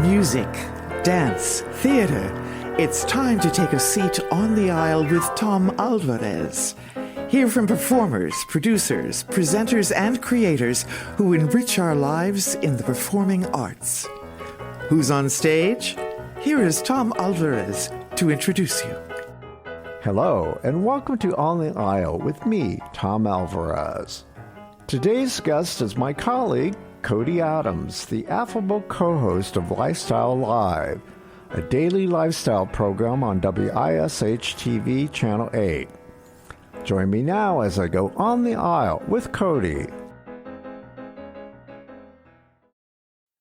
Music, dance, theater. It's time to take a seat on the aisle with Tom Alvarez. Hear from performers, producers, presenters, and creators who enrich our lives in the performing arts. Who's on stage? Here is Tom Alvarez to introduce you. Hello, and welcome to On the Aisle with me, Tom Alvarez. Today's guest is my colleague, Cody Adams, the affable co-host of Life.Style.Live, a daily lifestyle program on WISH-TV Channel 8. Join me now as I go on the aisle with Cody.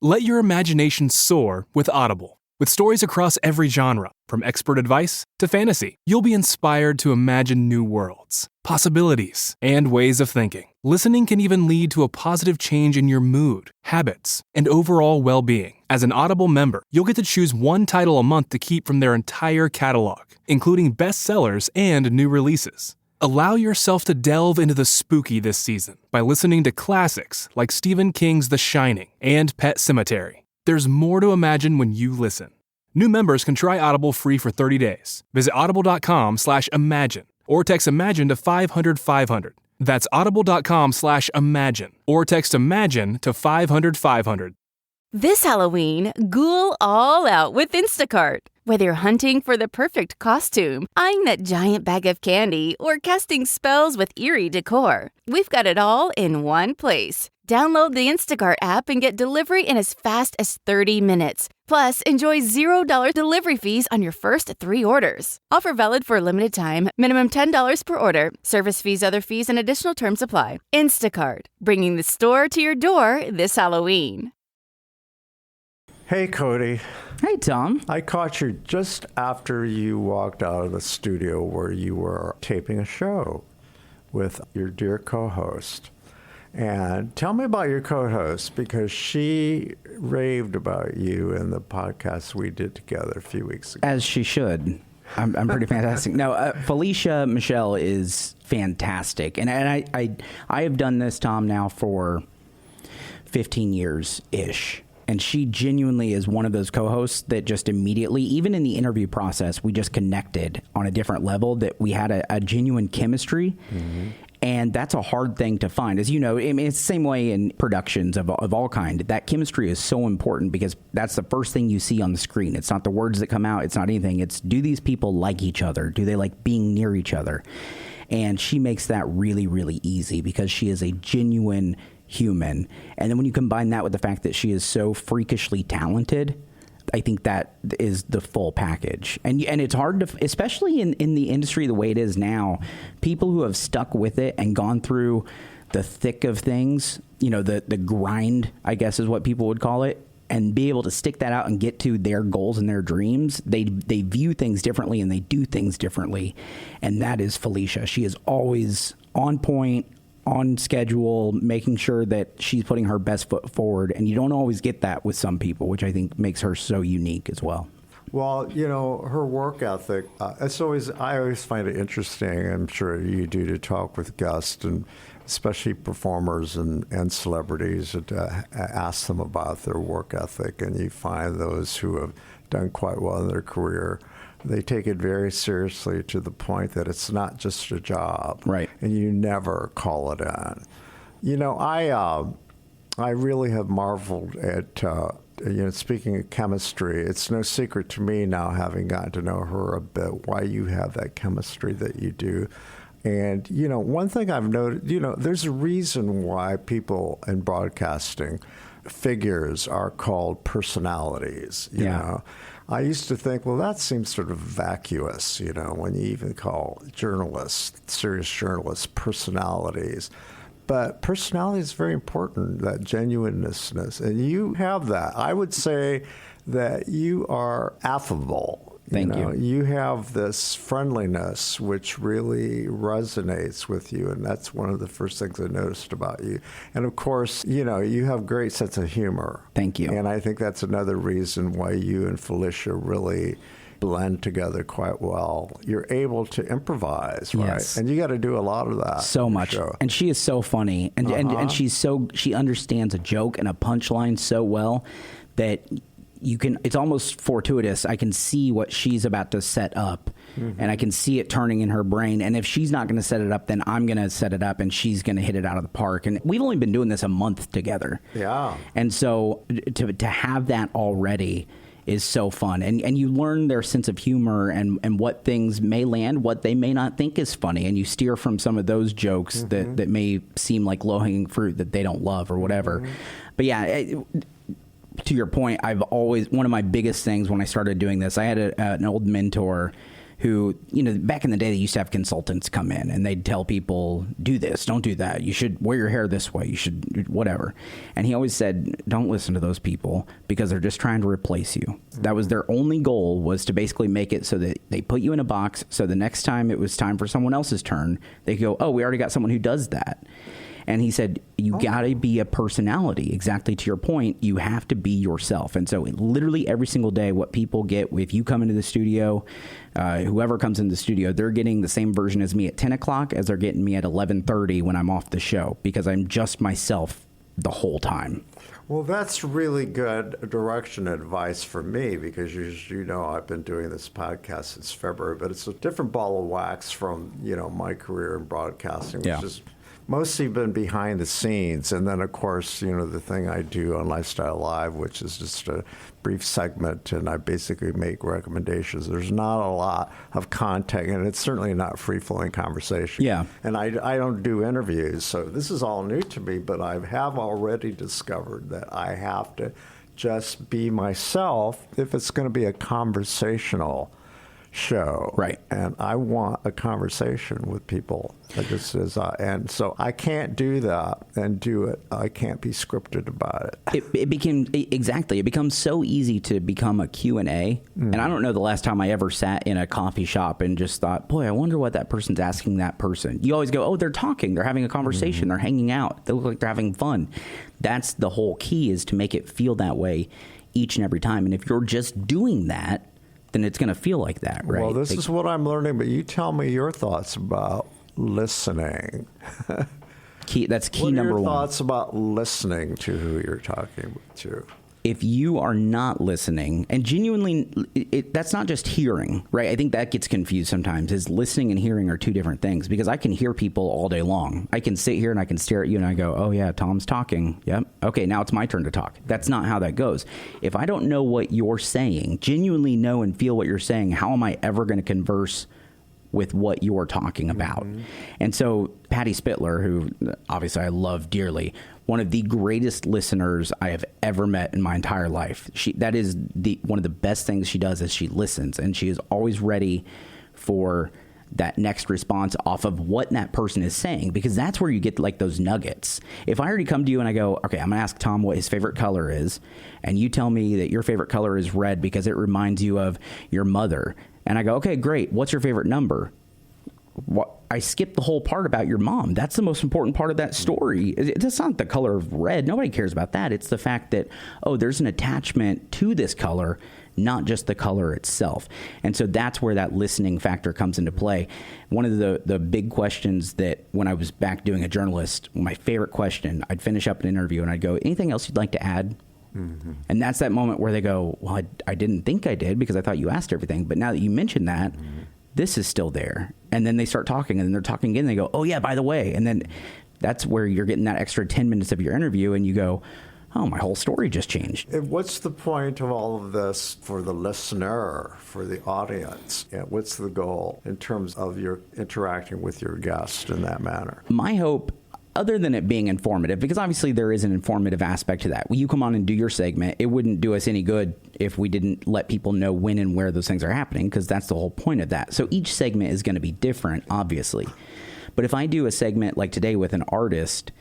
Let your imagination soar with Audible. With stories across every genre, from expert advice to fantasy, you'll be inspired to imagine new worlds, possibilities, and ways of thinking. Listening can even lead to a positive change in your mood, habits, and overall well-being. As an Audible member, you'll get to choose one title a month to keep from their entire catalog, including bestsellers and new releases. Allow yourself to delve into the spooky this season by listening to classics like Stephen King's The Shining and Pet Sematary. There's more to imagine when you listen. New members can try Audible free for 30 days. Visit audible.com/imagine or text imagine to 500-500. That's audible.com/imagine or text imagine to 500-500. This Halloween, ghoul all out with Instacart. Whether you're hunting for the perfect costume, eyeing that giant bag of candy, or casting spells with eerie decor, we've got it all in one place. Download the Instacart app and get delivery in as fast as 30 minutes. Plus, enjoy $0 delivery fees on your first 3 orders. Offer valid for a limited time. Minimum $10 per order. Service fees, other fees, and additional terms apply. Instacart, bringing the store to your door this Halloween. Hey, Cody. Hey, Tom. I caught you just after you walked out of the studio where you were taping a show with your dear co-host. And tell me about your co-host, because she raved about you in the podcast we did together a few weeks ago. As she should. I'm pretty fantastic. No, Felicia Michelle is fantastic. And I have done this, Tom, now for 15 years-ish. And she genuinely is one of those co-hosts that just immediately, even in the interview process, we just connected on a different level, that we had a genuine chemistry. Mm-hmm. And that's a hard thing to find. As you know, I mean, it's the same way in productions of all kind. That chemistry is so important because that's the first thing you see on the screen. It's not the words that come out. It's not anything. It's, do these people like each other? Do they like being near each other? And she makes that really, really easy because she is a genuine human. And then when you combine that with the fact that she is so freakishly talented, I think that is the full package. And it's hard to, especially in the industry the way it is now, people who have stuck with it and gone through the thick of things, you know, the grind, I guess is what people would call it, and be able to stick that out and get to their goals and their dreams. They view things differently and they do things differently. And that is Felicia. She is always on point, on schedule, making sure that she's putting her best foot forward. And you don't always get that with some people, which I think makes her so unique as well. Well, you know, her work ethic, I always find it interesting, I'm sure you do, to talk with guests, and especially performers and celebrities, and ask them about their work ethic. And you find those who have done quite well in their career, they take it very seriously to the point that it's not just a job. Right. And you never call it in. You know, I really have marveled at, speaking of chemistry, it's no secret to me now, having gotten to know her a bit, why you have that chemistry that you do. And, you know, one thing I've noted, you know, there's a reason why people in broadcasting, figures are called personalities, you know. I used to think, well, that seems sort of vacuous, you know, when you even call journalists, serious journalists, personalities. But personality is very important, that genuineness, and you have that. I would say that you are affable. Thank you. You have this friendliness which really resonates with you, and that's one of the first things I noticed about you. And of course, you know, you have great sense of humor. Thank you. And I think that's another reason why you and Felicia really blend together quite well. You're able to improvise, right? Yes. And you got to do a lot of that. So much. Show. And she is so funny, and she understands a joke and a punchline so well that it's almost fortuitous. I can see what she's about to set up, and I can see it turning in her brain. And if she's not going to set it up, then I'm going to set it up, and she's going to hit it out of the park. And we've only been doing this a month together. Yeah. And so to have that already is so fun. And you learn their sense of humor and what things may land, what they may not think is funny. And you steer from some of those jokes that may seem like low-hanging fruit that they don't love or whatever. But yeah, to your point, one of my biggest things when I started doing this, I had an old mentor who, back in the day, they used to have consultants come in and they'd tell people, do this, don't do that. You should wear your hair this way. You should whatever. And he always said, don't listen to those people because they're just trying to replace you. That was their only goal, was to basically make it so that they put you in a box. So the next time it was time for someone else's turn, they go, oh, we already got someone who does that. And he said, you got to be a personality. Exactly to your point, you have to be yourself. And so literally every single day, what people get, if you come into the studio, whoever comes in the studio, they're getting the same version as me at 10 o'clock as they're getting me at 11:30 when I'm off the show, because I'm just myself the whole time. Well, that's really good direction advice for me, because I've been doing this podcast since February, but it's a different ball of wax from, my career in broadcasting, which is mostly been behind the scenes. And then, of course, the thing I do on Life.Style.Live, which is just a brief segment, and I basically make recommendations. There's not a lot of content, and it's certainly not free-flowing conversation. Yeah. And I don't do interviews, so this is all new to me, but I have already discovered that I have to just be myself if it's going to be a conversational show. Right. And I want a conversation with people. And so I can't do that and do it. I can't be scripted about it. It becomes so easy to become a Q&A. And I don't know the last time I ever sat in a coffee shop and just thought, boy, I wonder what that person's asking that person. You always go, oh, they're talking, they're having a conversation, they're hanging out, they look like they're having fun. That's the whole key, is to make it feel that way each and every time. And if you're just doing that, then it's going to feel like that, right? Well, this is what I'm learning, but you tell me your thoughts about listening. That's key number one. What are your thoughts about listening to who you're talking to? If you are not listening, and genuinely, that's not just hearing, right? I think that gets confused sometimes, is listening and hearing are two different things, because I can hear people all day long. I can sit here and I can stare at you and I go, oh yeah, Tom's talking. Yep. Okay, now it's my turn to talk. That's not how that goes. If I don't know what you're saying, genuinely know and feel what you're saying, how am I ever going to converse with what you're talking about? And so Patty Spitler, who obviously I love dearly, one of the greatest listeners I have ever met in my entire life. That is one of the best things she does, is she listens, and she is always ready for that next response off of what that person is saying, because that's where you get like those nuggets. If I already come to you and I go, okay, I'm going to ask Tom what his favorite color is, and you tell me that your favorite color is red because it reminds you of your mother, and I go, okay, great, what's your favorite number? I skipped the whole part about your mom. That's the most important part of that story. It's not the color of red. Nobody cares about that. It's the fact that, oh, there's an attachment to this color, not just the color itself. And so that's where that listening factor comes into play. One of the big questions that, when I was back doing a journalist, my favorite question, I'd finish up an interview and I'd go, anything else you'd like to add? And that's that moment where they go, well, I didn't think I did, because I thought you asked everything. But now that you mentioned that, this is still there. And then they start talking, and then they're talking again, and they go, oh yeah, by the way. And then that's where you're getting that extra 10 minutes of your interview, and you go, oh, my whole story just changed. And what's the point of all of this for the listener, for the audience? What's the goal in terms of your interacting with your guest in that manner? My hope, other than it being informative, because obviously there is an informative aspect to that. When you come on and do your segment, it wouldn't do us any good if we didn't let people know when and where those things are happening, because that's the whole point of that. So each segment is going to be different, obviously. But if I do a segment like today with an artist,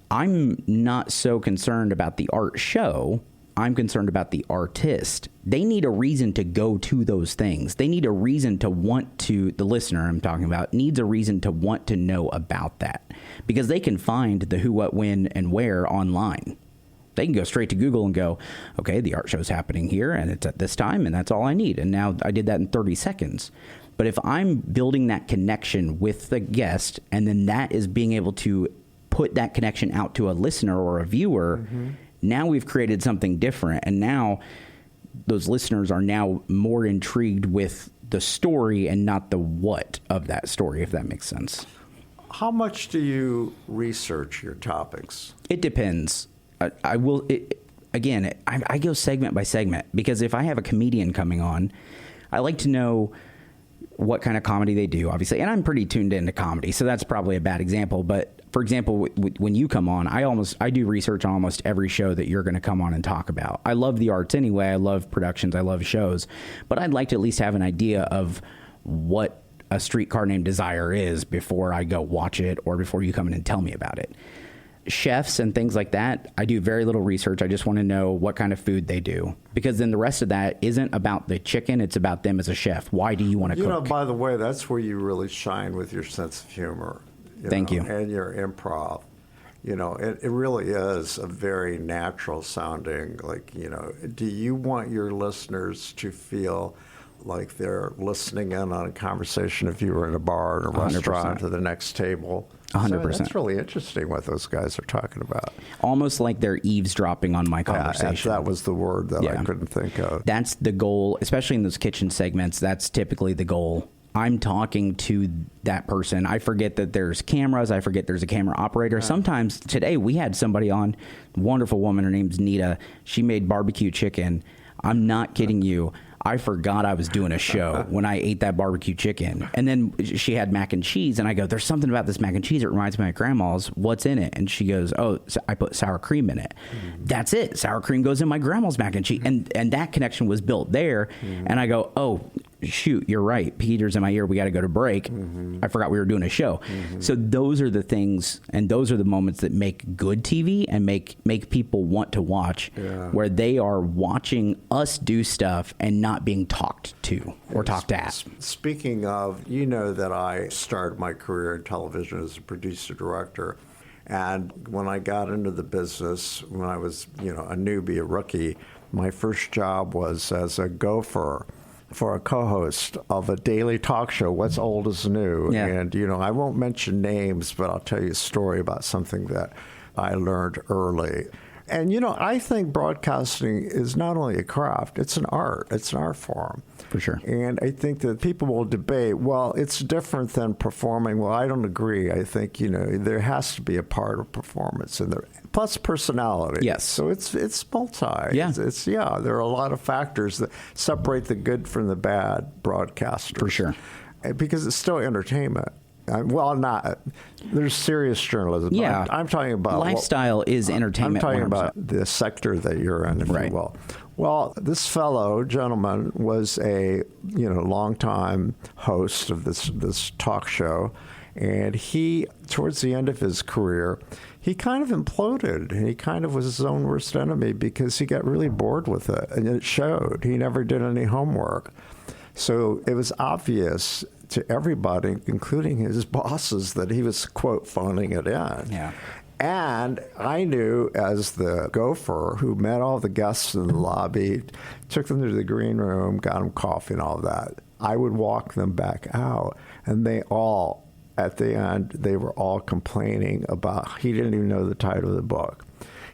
I'm not so concerned about the art show. I'm concerned about the artist. They need a reason to go to those things. They need a reason to want to, the listener I'm talking about, needs a reason to want to know about that, because they can find the who, what, when, and where online. They can go straight to Google and go, okay, the art show's happening here, and it's at this time, and that's all I need. And now I did that in 30 seconds. But if I'm building that connection with the guest, and then that is being able to put that connection out to a listener or a viewer, Now we've created something different, and now those listeners are now more intrigued with the story and not the what of that story, if that makes sense. How much do you research your topics? It depends. I go segment by segment, because if I have a comedian coming on, I like to know what kind of comedy they do, obviously. And I'm pretty tuned into comedy, so that's probably a bad example. But for example, when you come on, I do research on almost every show that you're going to come on and talk about. I love the arts anyway. I love productions. I love shows. But I'd like to at least have an idea of what a Streetcar Named Desire is before I go watch it or before you come in and tell me about it. Chefs and things like that, I do very little research. I just want to know what kind of food they do, because then the rest of that isn't about the chicken. It's about them as a chef. Why do you want to cook? You know, by the way, that's where you really shine with your sense of humor. Thank you. And your improv. You know, it really is a very natural sounding, like, you know, do you want your listeners to feel like they're listening in on a conversation if you were in a bar or a 100%. restaurant to the next table? 100%. So that's really interesting what those guys are talking about. Almost like they're eavesdropping on my conversation. That was the word that I couldn't think of. That's the goal, especially in those kitchen segments. That's typically the goal. I'm talking to that person. I forget that there's cameras. I forget there's a camera operator. Sometimes today we had somebody on, wonderful woman. Her name's Nita. She made barbecue chicken. I'm not kidding you. I forgot I was doing a show when I ate that barbecue chicken. And then she had mac and cheese, and I go, there's something about this mac and cheese that reminds me of my grandma's. What's in it? And she goes, oh, so I put sour cream in it. Mm-hmm. That's it. Sour cream goes in my grandma's mac and cheese. And that connection was built there. Mm-hmm. And I go, oh, shoot, you're right. Peter's in my ear. We got to go to break. Mm-hmm. I forgot we were doing a show. Mm-hmm. So those are the things, and those are the moments that make good TV and make people want to watch, where they are watching us do stuff and not being talked to or talked at. Speaking of, you know that I started my career in television as a producer-director. And when I got into the business, when I was, a newbie, a rookie, my first job was as a gopher for a co-host of a daily talk show, What's Old is New. Yeah. And, I won't mention names, but I'll tell you a story about something that I learned early. And, I think broadcasting is not only a craft, it's an art. It's an art form. For sure. And I think that people will debate, well, it's different than performing. Well, I don't agree. I think, there has to be a part of performance in there, plus personality. Yes. So it's multi. Yeah. There are a lot of factors that separate the good from the bad broadcasters. For sure. Because it's still entertainment. There's serious journalism. Yeah. I'm talking about lifestyle is entertainment. I'm talking 100%. about the sector that you're in, if you will. Well, this gentleman was a longtime host of this talk show, and he, towards the end of his career, he kind of imploded. He kind of was his own worst enemy because he got really bored with it, and it showed. He never did any homework. So it was obvious to everybody, including his bosses, that he was, quote, phoning it in. Yeah. And I knew, as the gopher who met all the guests in the lobby, took them to the green room, got them coffee and all that, I would walk them back out. And they all, at the end, they were all complaining about, he didn't even know the title of the book.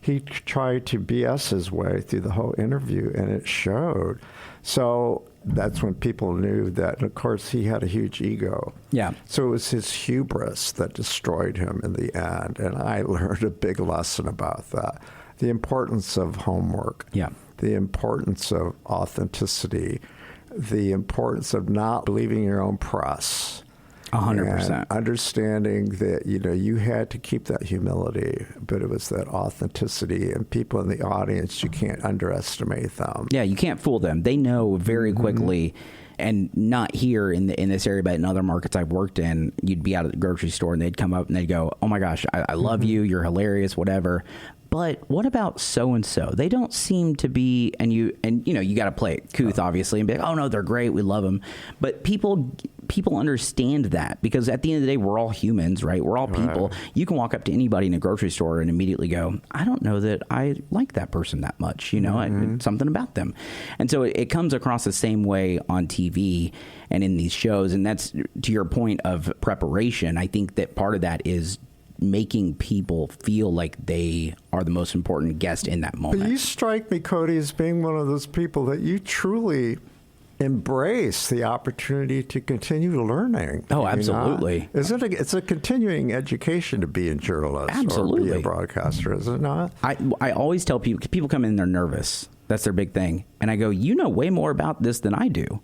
He tried to BS his way through the whole interview, and it showed. So that's when people knew that, of course, he had a huge ego. Yeah. So it was his hubris that destroyed him in the end. And I learned a big lesson about that. The importance of homework. Yeah. The importance of authenticity. The importance of not believing your own press. 100%. And understanding that, you had to keep that humility, but it was that authenticity, and people in the audience, you can't underestimate them. Yeah, you can't fool them. They know very quickly, and not here in this area, but in other markets I've worked in, you'd be out at the grocery store and they'd come up and they'd go, oh my gosh, I love you, you're hilarious, whatever. But what about so-and-so? They don't seem to be, and you got to play it couth, obviously, and be like, oh no, they're great, we love them. But people understand that, because at the end of the day, we're all humans, right? We're all people. Right. You can walk up to anybody in a grocery store and immediately go, I don't know that I like that person that much, something about them. And so it comes across the same way on TV and in these shows. And that's, to your point of preparation, I think that part of that is making people feel like they are the most important guest in that moment. But you strike me, Cody, as being one of those people that you truly embrace the opportunity to continue learning. Oh, absolutely. It's a continuing education to be a journalist absolutely. or be a broadcaster, is it not? I always tell people come in, they're nervous. That's their big thing. And I go, you know way more about this than I do.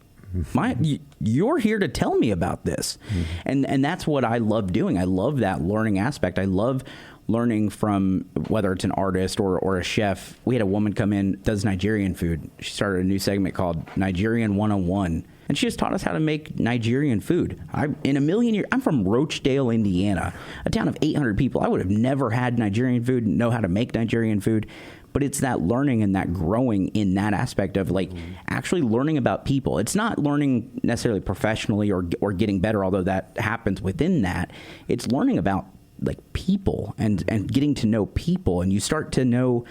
You're here to tell me about this. And that's what I love doing. I love that learning aspect. I love learning from whether it's an artist or a chef. We had a woman come in, does Nigerian food. She started a new segment called Nigerian 101. And she just taught us how to make Nigerian food. In a million years, I'm from Roachdale, Indiana, a town of 800 people. I would have never had Nigerian food, know how to make Nigerian food. But it's that learning and that growing in that aspect of like actually learning about people. It's not learning necessarily professionally or getting better, although that happens within that. It's learning about like people and getting to know people, and you start to know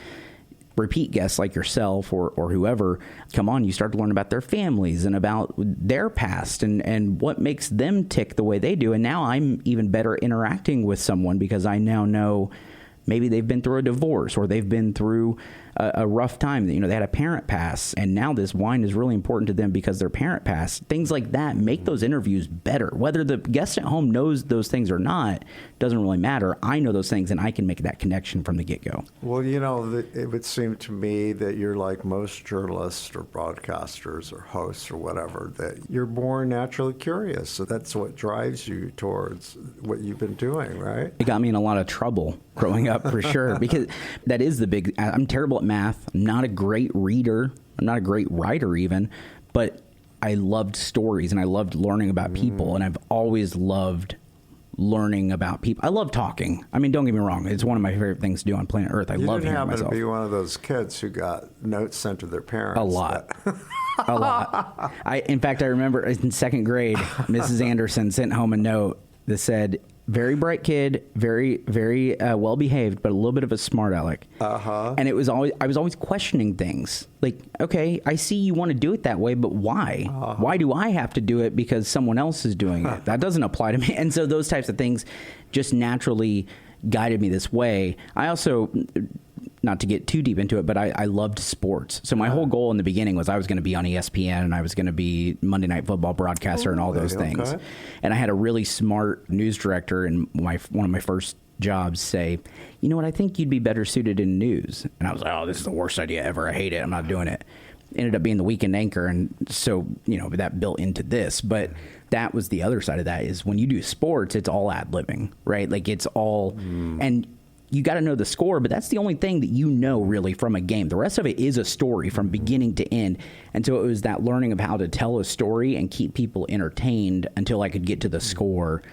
repeat guests like yourself or whoever come on. You start to learn about their families and about their past and what makes them tick the way they do. And now I'm even better interacting with someone because I now know maybe they've been through a divorce or they've been through a rough time. You know, they had a parent pass, and now this wine is really important to them because their parent passed. Things like that make those interviews better. Whether the guest at home knows those things or not doesn't really matter. I know those things, and I can make that connection from the get-go. Well, you know, it would seem to me that you're like most journalists or broadcasters or hosts or whatever, that you're born naturally curious. So that's what drives you towards what you've been doing, right? It got me in a lot of trouble growing up, for sure, because that is the big... I'm terrible at math. I'm not a great reader. I'm not a great writer even, but I loved stories and I loved learning about people, and I've always loved learning about people. I love talking. I mean, don't get me wrong. It's one of my favorite things to do on planet Earth. I love hearing myself. You didn't happen to be one of those kids who got notes sent to their parents? A lot. A lot. In fact, I remember in second grade, Mrs. Anderson sent home a note that said, very bright kid, very, very well behaved, but a little bit of a smart aleck. And I was always questioning things. Like, okay, I see you want to do it that way, but why? Why do I have to do it because someone else is doing it? That doesn't apply to me. And so those types of things just naturally guided me this way. I also, not to get too deep into it, but I loved sports. So my whole goal in the beginning was I was going to be on ESPN and I was going to be Monday Night Football broadcaster and all those things. Okay. And I had a really smart news director in one of my first jobs say, you know what, I think you'd be better suited in news. And I was like, oh, this is the worst idea ever. I hate it. I'm not doing it. Ended up being the weekend anchor. And so, you know, that built into this. But that was the other side of that is when you do sports, it's all ad-libbing, right? Like it's all, and you got to know the score, but that's the only thing that you know really from a game. The rest of it is a story from beginning to end. And so it was that learning of how to tell a story and keep people entertained until I could get to the score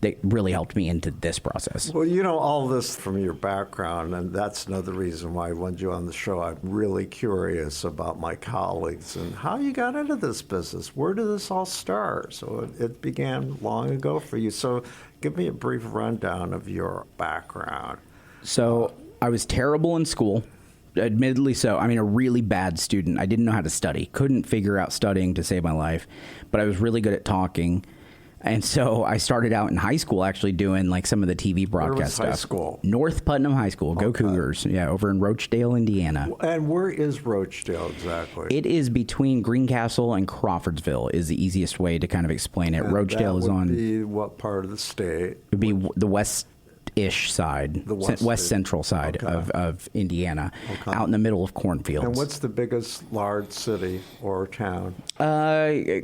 that really helped me into this process. Well, you know, all this from your background, and that's another reason why I wanted you on the show. I'm really curious about my colleagues and how you got into this business. Where did this all start? So it began long ago for you. So give me a brief rundown of your background. So I was terrible in school, admittedly so. I mean, a really bad student. I didn't know how to study. Couldn't figure out studying to save my life. But I was really good at talking. And so I started out in high school actually doing like some of the TV broadcast stuff. Where was high school? North Putnam High School. Go Cougars. Yeah, over in Roachdale, Indiana. And where is Roachdale exactly? It is between Greencastle and Crawfordsville is the easiest way to kind of explain it. And Roachdale is on... Be what part of the state? It would be the west-ish side, west central side of Indiana, out in the middle of cornfields. And what's the biggest large city or town?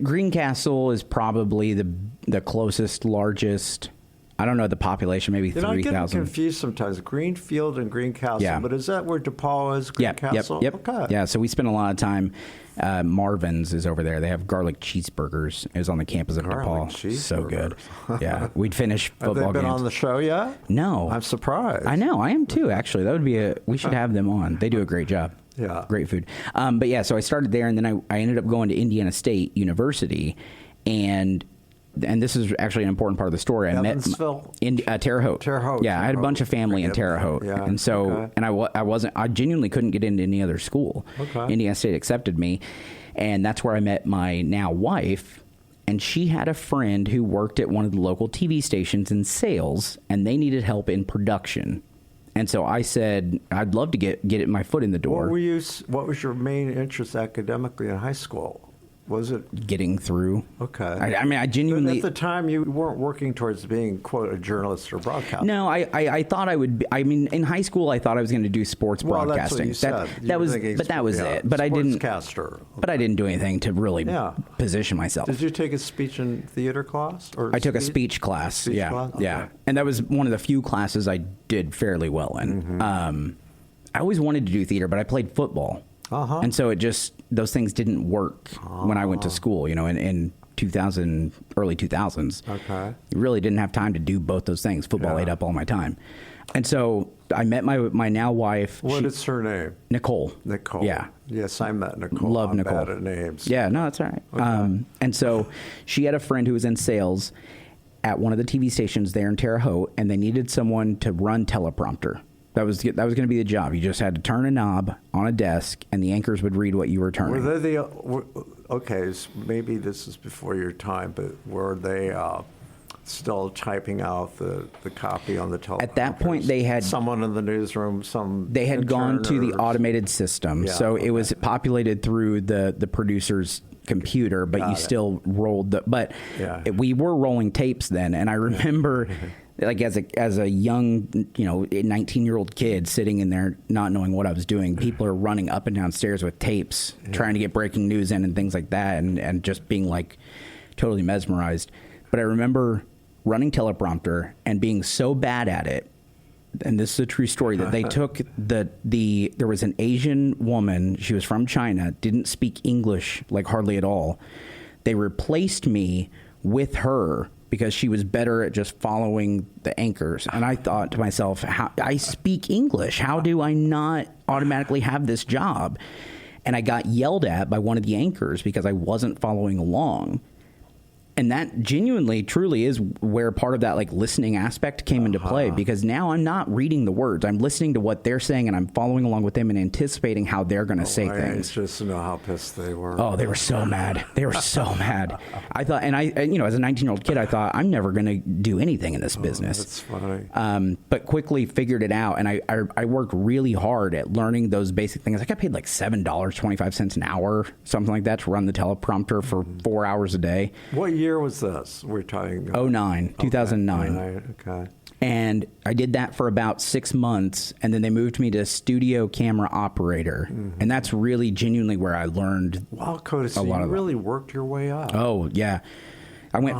Greencastle is probably the closest, largest. I don't know the population, maybe 3,000. I get confused sometimes. Greenfield and Greencastle, yeah. But is that where DePaul is, Greencastle? Yep. Okay. Yeah, so we spent a lot of time. Marvin's is over there. They have garlic cheeseburgers. It was on the campus of DePaul. So good. Yeah, we'd finish football games. Have they been on the show yet? No. I'm surprised. I know. I am too, actually. That would be we should have them on. They do a great job. Yeah. Great food. But yeah, so I started there, and then I ended up going to Indiana State University, and this is actually an important part of the story. Evansville? I met Terre Haute. Terre Haute. Yeah, I had a bunch of family in Terre Haute. Yeah. And so, and I genuinely couldn't get into any other school. Okay. Indiana State accepted me, and that's where I met my now wife. and she had a friend who worked at one of the local TV stations in sales, and they needed help in production. And so I said, I'd love to get my foot in the door. What was your main interest academically in high school? Was it getting through? Okay. I mean, I genuinely... But at the time, you weren't working towards being, quote, a journalist or broadcaster. No, I thought I would be... I mean, in high school, I thought I was going to do sports broadcasting. That's what you said. That was it. But I didn't... Sportscaster. Okay. But I didn't do anything to really position myself. Did you take a speech and theater class? I took a speech class. Speech class? Okay. Yeah. And that was one of the few classes I did fairly well in. Mm-hmm. I always wanted to do theater, but I played football. Uh-huh. And so those things didn't work when I went to school, in 2000, early 2000s. Okay. You really didn't have time to do both those things. Football ate up all my time. And so I met my now wife. What is her name? Nicole. Nicole. Yeah. Yes, I met Nicole. Love I'm Nicole. bad at names. Yeah, no, that's all right. Okay. And so she had a friend who was in sales at one of the TV stations there in Terre Haute, and they needed someone to run teleprompter. That was going to be the job. You just had to turn a knob on a desk, and the anchors would read what you were turning. Were they okay, so maybe this is before your time, but were they still typing out the copy on the teleprompter? At that point, they had... Someone in the newsroom, They had gone to the automated system, so it was populated through the producer's computer, but still rolled But we were rolling tapes then, and I remember... Like as a young, 19-year-old kid sitting in there not knowing what I was doing, people are running up and down stairs with tapes, trying to get breaking news in and things like that, and just being like totally mesmerized. But I remember running teleprompter and being so bad at it, and this is a true story, that they took there was an Asian woman, she was from China, didn't speak English like hardly at all. They replaced me with her because she was better at just following the anchors. And I thought to myself, I speak English. How do I not automatically have this job? And I got yelled at by one of the anchors because I wasn't following along. And that genuinely, truly is where part of that listening aspect came into play, because now I'm not reading the words. I'm listening to what they're saying, and I'm following along with them and anticipating how they're going to say things. Just to know how pissed they were. Oh, they were so mad. They were so mad. I thought, and I, as a 19-year-old kid, I thought, I'm never going to do anything in this business. That's funny. But quickly figured it out, and I worked really hard at learning those basic things. I got paid $7.25 an hour, something like that, to run the teleprompter for 4 hours a day. What year was this? We're talking 2009. Okay. And I did that for about 6 months, and then they moved me to studio camera operator, and that's really genuinely where I learned. Wow, Cody, so you really worked your way up. Oh yeah, I went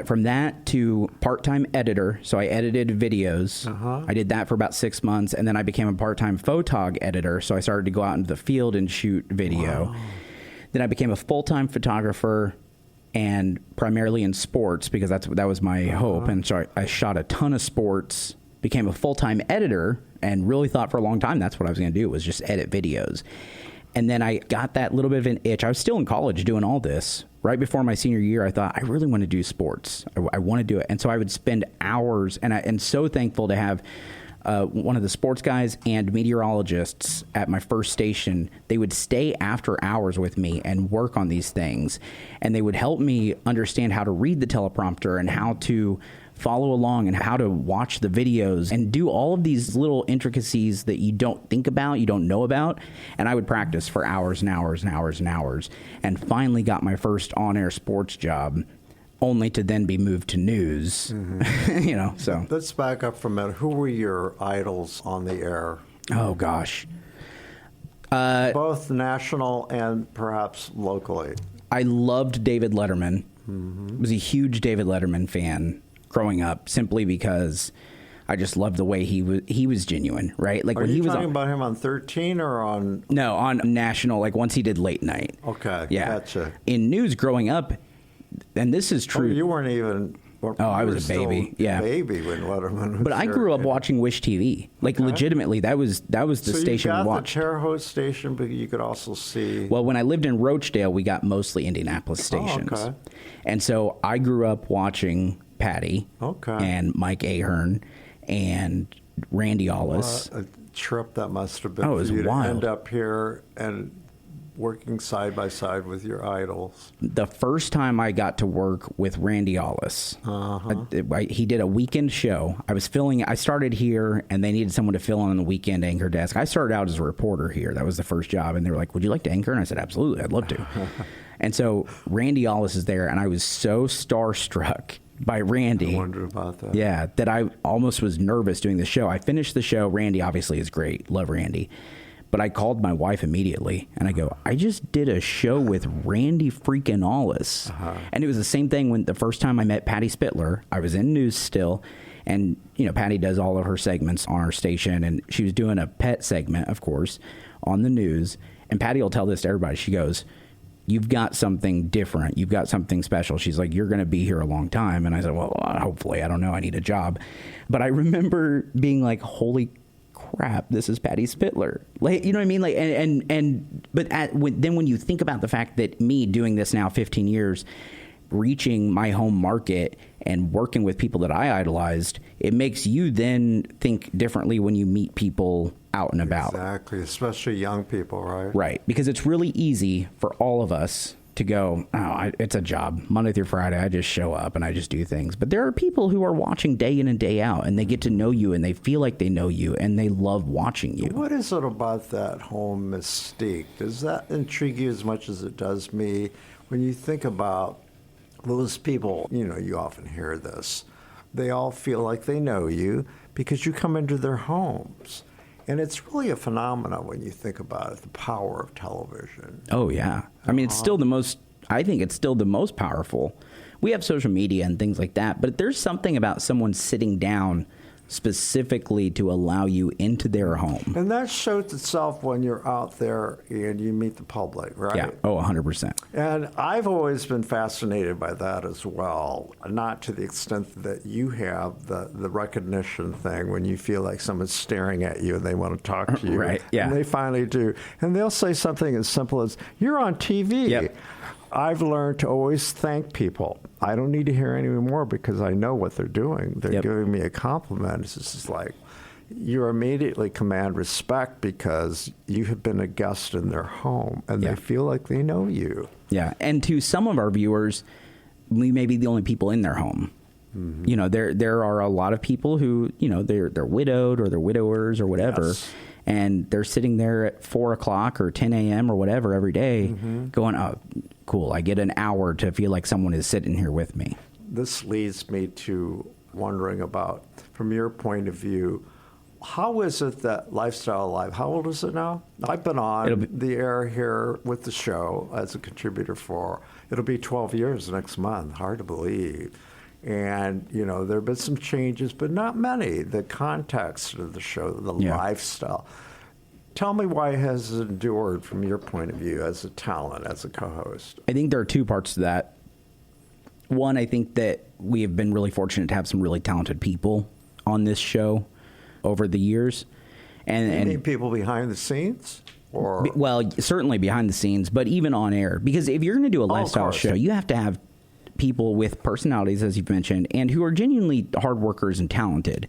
from that to part-time editor, so I edited videos. I did that for about 6 months, and then I became a part-time photog editor, so I started to go out into the field and shoot video. Wow. Then I became a full-time photographer, and primarily in sports, because that was my hope. And so I shot a ton of sports, became a full-time editor, and really thought for a long time that's what I was going to do, was just edit videos. And then I got that little bit of an itch. I was still in college doing all this. Right before my senior year, I thought, I really want to do sports. I want to do it. And so I would spend hours, and so thankful to have one of the sports guys and meteorologists at my first station. They would stay after hours with me and work on these things, and they would help me understand how to read the teleprompter and how to follow along and how to watch the videos and do all of these little intricacies that you don't think about, you don't know about. And I would practice for hours and hours and hours and hours, and finally got my first on-air sports job, only to then be moved to news. So let's back up for a minute. Who were your idols on the air? Oh gosh, both national and perhaps locally. I loved David Letterman. Was a huge David Letterman fan growing up, simply because I just loved the way he was genuine, right? Like, when he was talking about him on 13 or on? No, on national. Like once he did late night. Okay, yeah. Gotcha. In news growing up. And this is true. You weren't even. I was a baby. Yeah, baby when Letterman was. But I grew up watching Wish TV. Like legitimately, that was the station we watched. So you got the Terre Haute station, but you could also see. Well, when I lived in Rochdale, we got mostly Indianapolis stations. Oh, okay. And so I grew up watching Patty. Okay. And Mike Ahern and Randy Ollis. A trip that must have been. Oh, it was wild. To end up here and working side by side with your idols? The first time I got to work with Randy Ollis, he did a weekend show. I started here, and they needed someone to fill in on the weekend anchor desk. I started out as a reporter here. That was the first job, and they were like, "Would you like to anchor?" And I said, "Absolutely, I'd love to." And so Randy Ollis is there, and I was so starstruck by Randy. I wondered about that. Yeah, that I almost was nervous doing the show. I finished the show. Randy obviously is great. Love Randy. But I called my wife immediately, and I go, I just did a show with Randy freaking Ollis. And it was the same thing when the first time I met Patty Spittler. I was in news still, and, you know, Patty does all of her segments on our station, and she was doing a pet segment, of course, on the news. And Patty will tell this to everybody. She goes, "You've got something different. You've got something special." She's like, "You're going to be here a long time." And I said, "Well, hopefully. I don't know. I need a job." But I remember being like, holy crap, this is Patty Spittler. Like, you know what I mean? Like, then when you think about the fact that me doing this now 15 years, reaching my home market and working with people that I idolized, it makes you then think differently when you meet people out and about. Exactly, especially young people, right? Right, because it's really easy for all of us to go, it's a job. Monday through Friday, I just show up and I just do things. But there are people who are watching day in and day out, and they get to know you, and they feel like they know you, and they love watching you. What is it about that home mystique? Does that intrigue you as much as it does me? When you think about those people, you know, you often hear this, they all feel like they know you because you come into their homes. And it's really a phenomenon when you think about it, the power of television. Oh, yeah. I mean, it's still I think it's still the most powerful. We have social media and things like that, but there's something about someone sitting down specifically to allow you into their home. And that shows itself when you're out there and you meet the public, right? Yeah. Oh, 100%. And I've always been fascinated by that as well, not to the extent that you have the recognition thing when you feel like someone's staring at you and they want to talk to you. Right, yeah. And they finally do. And they'll say something as simple as, "You're on TV." Yep. I've learned to always thank people. I don't need to hear any more because I know what they're doing. They're giving me a compliment. It's just like, you immediately command respect because you have been a guest in their home, and they feel like they know you. Yeah, and to some of our viewers, we may be the only people in their home. Mm-hmm. You know, there are a lot of people who, you know, they're widowed or they're widowers or whatever. Yes. And they're sitting there at 4 o'clock or 10 a.m. or whatever every day going, "Oh, cool, I get an hour to feel like someone is sitting here with me." This leads me to wondering about, from your point of view, how is it that Life.Style.Live, how old is it now? I've been on the air here with the show as a contributor it'll be 12 years next month, hard to believe. And, you know, there have been some changes, but not many. The context of the show, the lifestyle. Tell me why it has endured from your point of view as a talent, as a co-host. I think there are two parts to that. One, I think that we have been really fortunate to have some really talented people on this show over the years. And you mean people behind the scenes? Or? Well, certainly behind the scenes, but even on air. Because if you're going to do a lifestyle show, you have to have people with personalities, as you've mentioned, and who are genuinely hard workers and talented.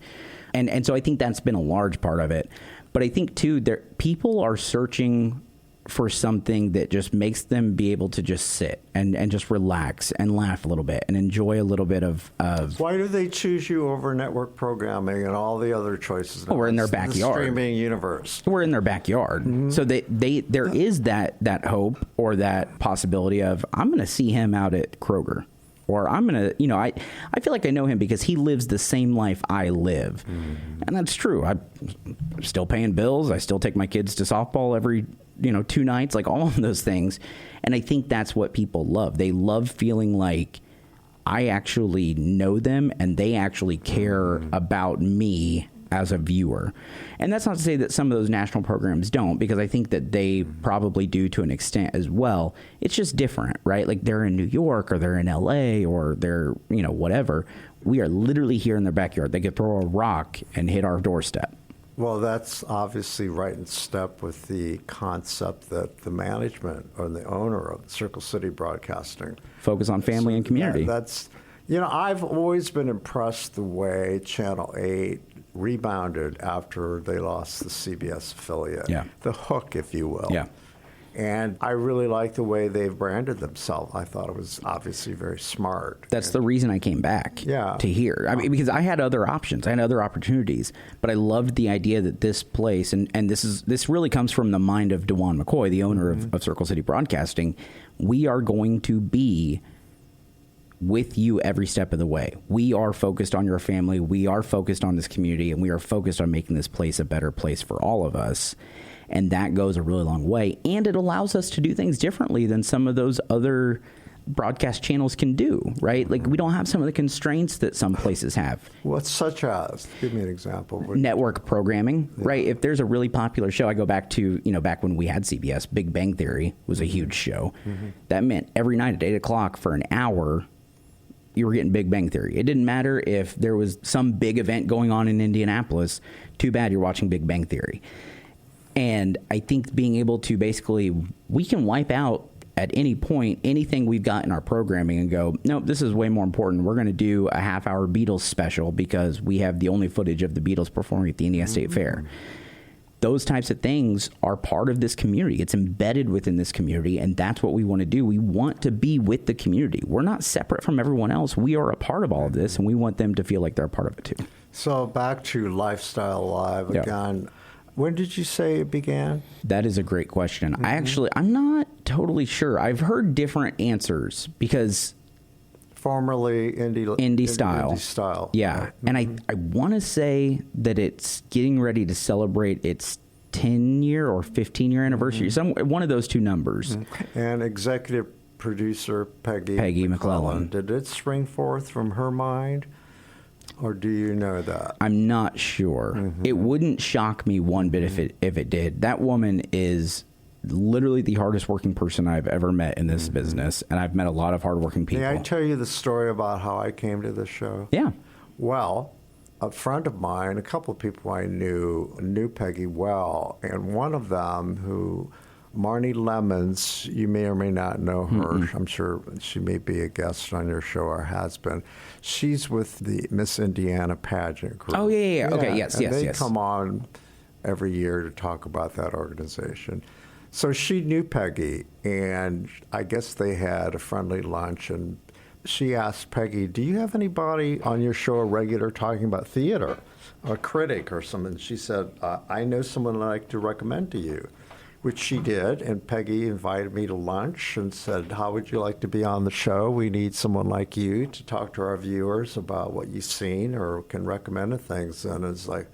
And so I think that's been a large part of it. But I think, too, people are searching for something that just makes them be able to just sit and just relax and laugh a little bit and enjoy a little bit of... Why do they choose you over network programming and all the other choices? Well, we're in their backyard. The streaming universe. We're in their backyard. Mm-hmm. So there is that hope or that possibility of, I'm going to see him out at Kroger. Or I'm going to, you know, I feel like I know him because he lives the same life I live. Mm-hmm. And that's true. I'm still paying bills. I still take my kids to softball every, 2 nights, like all of those things. And I think that's what people love. They love feeling like I actually know them and they actually care about me as a viewer. And that's not to say that some of those national programs don't, because I think that they probably do to an extent as well. It's just different, right? Like they're in New York or they're in LA or they're, whatever. We are literally here in their backyard. They could throw a rock and hit our doorstep. Well, that's obviously right in step with the concept that the management or the owner of Circle City Broadcasting focus on family and community. That's, I've always been impressed the way Channel 8 rebounded after they lost the CBS affiliate. Yeah. The hook, if you will. Yeah. And I really like the way they've branded themselves. I thought it was obviously very smart. That's the reason I came back to here. I mean, because I had other options. I had other opportunities. But I loved the idea that this place, and this really comes from the mind of DeJuan McCoy, the owner of Circle City Broadcasting. We are going to be with you every step of the way. We are focused on your family. We are focused on this community. And we are focused on making this place a better place for all of us. And that goes a really long way. And it allows us to do things differently than some of those other broadcast channels can do, right? Like, we don't have some of the constraints that some places have. What's such as? Give me an example. Network programming, right? If there's a really popular show, I go back to, back when we had CBS, Big Bang Theory was a huge show. That meant every night at 8 o'clock for an hour, you were getting Big Bang Theory. It didn't matter if there was some big event going on in Indianapolis. Too bad you're watching Big Bang Theory. And I think being able to basically, we can wipe out at any point anything we've got in our programming and go, no, this is way more important. We're going to do a half-hour Beatles special because we have the only footage of the Beatles performing at the Indiana State Fair. Those types of things are part of this community. It's embedded within this community, and that's what we want to do. We want to be with the community. We're not separate from everyone else. We are a part of all of this, and we want them to feel like they're a part of it too. So back to Life.Style.Live again. When did you say it began? That is a great question. I'm not totally sure. I've heard different answers because... Formerly Indie Style. Indie Style. Yeah. And I want to say that it's getting ready to celebrate its 10-year or 15-year anniversary. One of those two numbers. And executive producer Peggy McClellan. Did it spring forth from her mind? Or do you know that? I'm not sure. It wouldn't shock me one bit if it did. That woman is literally the hardest working person I've ever met in this business, and I've met a lot of hardworking people. May I tell you the story about how I came to this show? Yeah. Well, a friend of mine, a couple of people I knew Peggy well, and one of them who... Marnie Lemons, you may or may not know her. I'm sure she may be a guest on your show or has been. She's with the Miss Indiana pageant group. Oh, yeah. Okay, yes. They come on every year to talk about that organization. So she knew Peggy, and I guess they had a friendly lunch, and she asked Peggy, do you have anybody on your show, a regular, talking about theater, a critic or something? She said, I know someone I'd like to recommend to you. Which she did, and Peggy invited me to lunch and said, how would you like to be on the show? We need someone like you to talk to our viewers about what you've seen or can recommend things. And it's like,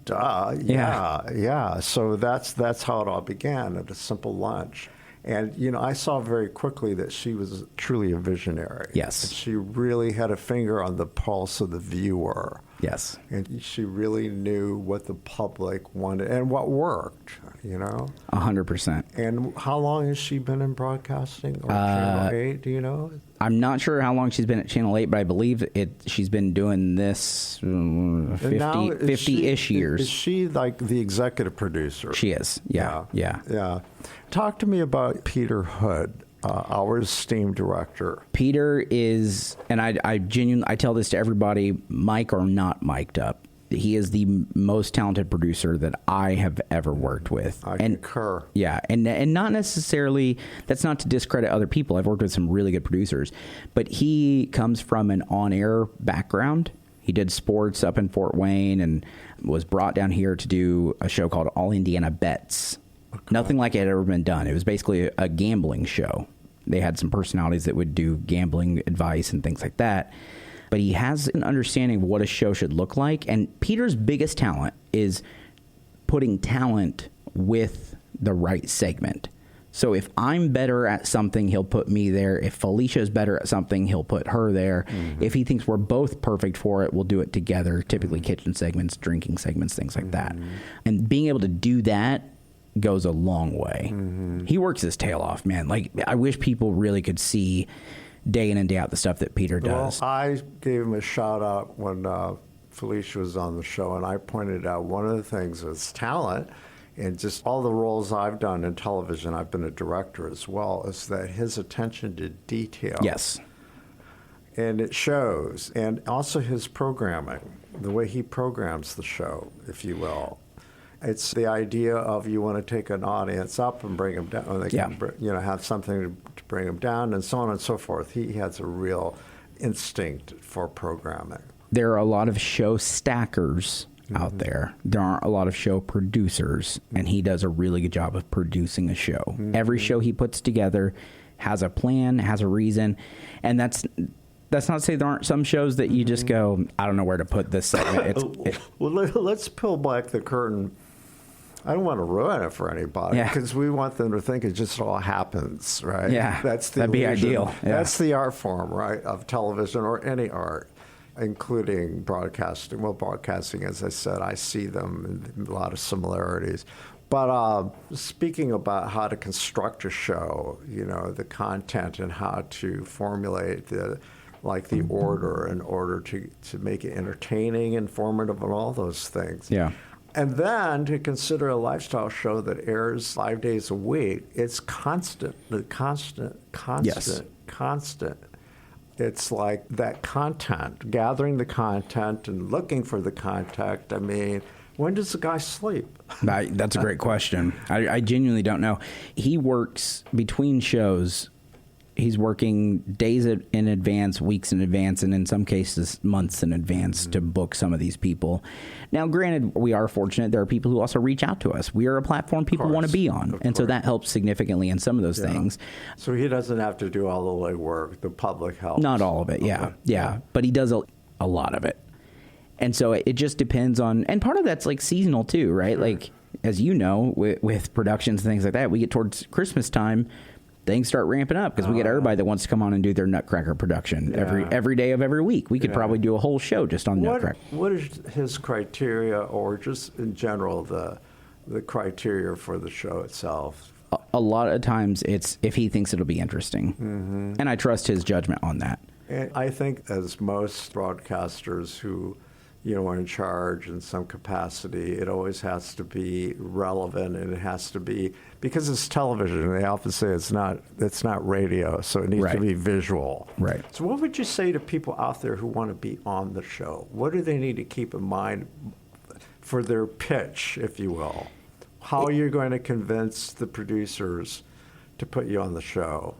duh, yeah. So that's how it all began, at a simple lunch. And, I saw very quickly that she was truly a visionary. Yes. And she really had a finger on the pulse of the viewer. Yes. And she really knew what the public wanted and what worked, 100%. And how long has she been in broadcasting? Or Channel 8, do you know? I'm not sure how long she's been at Channel 8, but I believe she's been doing this 50-ish years. Is she like the executive producer? She is, yeah. Talk to me about Peter Hood, our esteemed director. Peter is, and I genuinely tell this to everybody, mic or not mic'd up, he is the most talented producer that I have ever worked with. I concur. Yeah, and not necessarily, that's not to discredit other people. I've worked with some really good producers, but he comes from an on-air background. He did sports up in Fort Wayne and was brought down here to do a show called All Indiana Bets. Okay. Nothing like it had ever been done. It was basically a gambling show. They had some personalities that would do gambling advice and things like that. But he has an understanding of what a show should look like. And Peter's biggest talent is putting talent with the right segment. So if I'm better at something, he'll put me there. If Felicia's better at something, he'll put her there. Mm-hmm. If he thinks we're both perfect for it, we'll do it together, typically kitchen segments, drinking segments, things like that. And being able to do that goes a long way. He works his tail off, man. Like, I wish people really could see day in and day out the stuff that Peter does. Well, I gave him a shout out when Felicia was on the show, and I pointed out one of the things is talent. And just all the roles I've done in television, I've been a director as well, is that his attention to detail. Yes. And it shows. And also his programming, the way he programs the show, if you will. It's the idea of you want to take an audience up and bring them down. They can, have something to bring them down, and so on and so forth. He has a real instinct for programming. There are a lot of show stackers out there. There aren't a lot of show producers, and he does a really good job of producing a show. Every show he puts together has a plan, has a reason, and that's not to say there aren't some shows that you just go, I don't know where to put this segment. Well, let's peel back the curtain. I don't want to ruin it for anybody because we want them to think it just all happens, right? Yeah, that'd be ideal. Yeah. That's the art form, right, of television or any art, including broadcasting. Well, broadcasting, as I said, I see them in a lot of similarities. But speaking about how to construct a show, the content and how to formulate the order in order to make it entertaining, informative, and all those things. Yeah. And then to consider a lifestyle show that airs 5 days a week, it's constant. Yes. Constant. It's like that content, gathering the content and looking for the content. I mean, when does the guy sleep? That's a great question. I genuinely don't know. He works between shows. He's working days in advance, weeks in advance, and in some cases, months in advance to book some of these people. Now, granted, we are fortunate. There are people who also reach out to us. We are a platform people want to be on, and so that helps significantly in some of those things. So he doesn't have to do all the legwork. The public helps. Not all of it, yeah. But he does a lot of it. And so it just depends on, and part of that's like seasonal too, right? Sure. Like, as you know, with productions and things like that, we get towards Christmas time, things start ramping up because we get everybody that wants to come on and do their Nutcracker production every day of every week. We could probably do a whole show just on Nutcracker. What is his criteria, or just in general the criteria for the show itself? A lot of times it's if he thinks it'll be interesting, and I trust his judgment on that. And I think, as most broadcasters who are in charge in some capacity, it always has to be relevant, and it has to be, because it's television, and they often say it's not radio, so it needs to be visual. Right. So what would you say to people out there who want to be on the show? What do they need to keep in mind for their pitch, if you will? How are you going to convince the producers to put you on the show?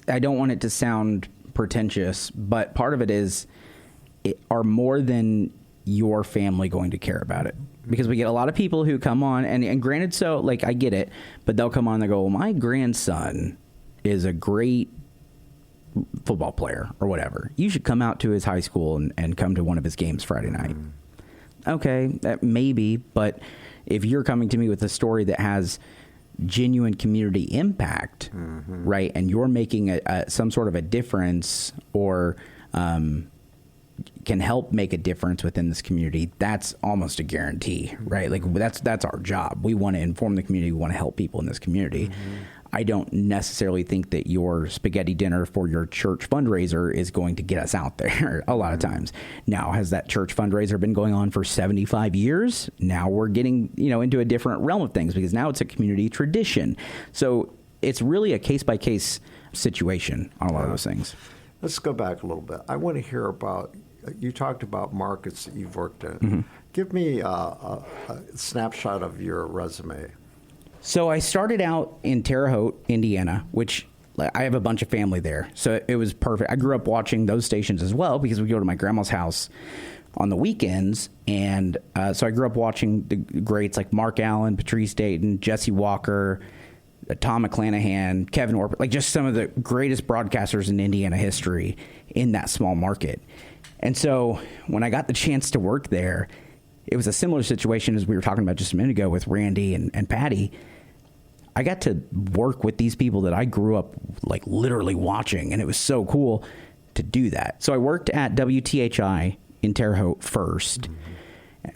I don't want it to sound pretentious, but part of it is, are more than your family going to care about it? Because we get a lot of people who come on, and granted, so like I get it, but they'll come on and they go, well, my grandson is a great football player or whatever. You should come out to his high school and come to one of his games Friday night. Okay, maybe, but if you're coming to me with a story that has genuine community impact, right, and you're making some sort of a difference, or can help make a difference within this community, that's almost a guarantee, right? Like that's our job. We want to inform the community. We want to help people in this community. I don't necessarily think that your spaghetti dinner for your church fundraiser is going to get us out there a lot of times. Now, has that church fundraiser been going on for 75 years? Now we're getting, into a different realm of things, because now it's a community tradition. So it's really a case-by-case situation on a lot of those things. Let's go back a little bit. I want to hear about, you talked about markets that you've worked in. Give me a snapshot of your resume. So I started out in Terre Haute, Indiana, which I have a bunch of family there. So it was perfect. I grew up watching those stations as well, because we go to my grandma's house on the weekends. And so I grew up watching the greats like Mark Allen, Patrice Dayton, Jesse Walker, Tom McClanahan, Kevin Orp, like just some of the greatest broadcasters in Indiana history in that small market. And so when I got the chance to work there, it was a similar situation as we were talking about just a minute ago with Randy and Patty. I got to work with these people that I grew up like literally watching, and it was so cool to do that. So I worked at WTHI in Terre Haute first.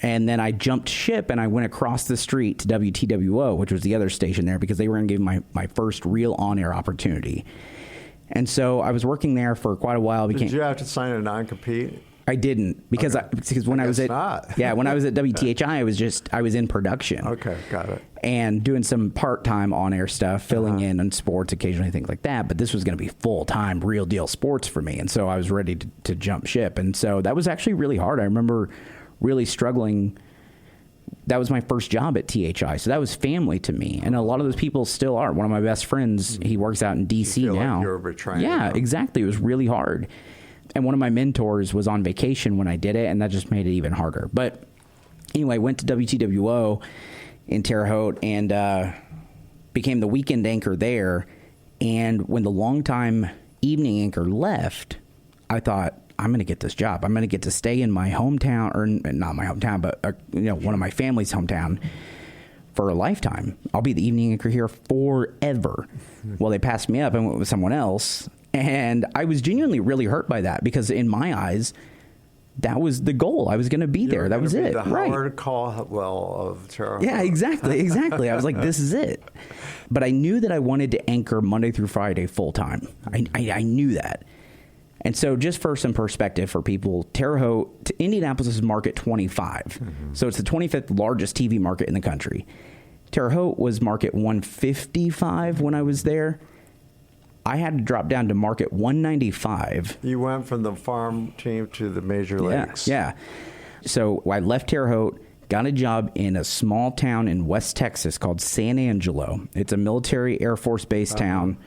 And then I jumped ship and I went across the street to WTWO, which was the other station there, because they were going to give me my first real on-air opportunity. And so I was working there for quite a while. Did you have to sign a non-compete? I didn't, because because when I was at when I was at WTHI, I was in production. Okay, got it. And doing some part-time on-air stuff, filling in on sports occasionally, things like that. But this was going to be full-time, real deal sports for me, and so I was ready to jump ship. And so that was actually really hard. I remember really struggling that was my first job at THI. So that was family to me. And a lot of those people still are. One of my best friends, he works out in D.C. now. Like you're betraying yeah, them. exactly. It was really hard. And one of my mentors was on vacation when I did it, and that just made it even harder. But anyway, I went to WTWO in Terre Haute and became the weekend anchor there. And when the longtime evening anchor left, I thought, I'm going to get this job. I'm going to get to stay in my hometown, or not my hometown, but one of my family's hometown for a lifetime. I'll be the evening anchor here forever. Well, they passed me up and went with someone else. And I was genuinely really hurt by that because in my eyes, that was the goal. I was going to be there. That was it. The Howard Caldwell of Terre Haute. Yeah, exactly. I was like, this is it. But I knew that I wanted to anchor Monday through Friday full time. I knew that. And so just for some perspective for people, Terre Haute, Indianapolis is market 25. Mm-hmm. So it's the 25th largest TV market in the country. Terre Haute was market 155 when I was there. I had to drop down to market 195. You went from the farm team to the major leagues. Yeah. So I left Terre Haute, got a job in a small town in West Texas called San Angelo. It's a military Air Force base town.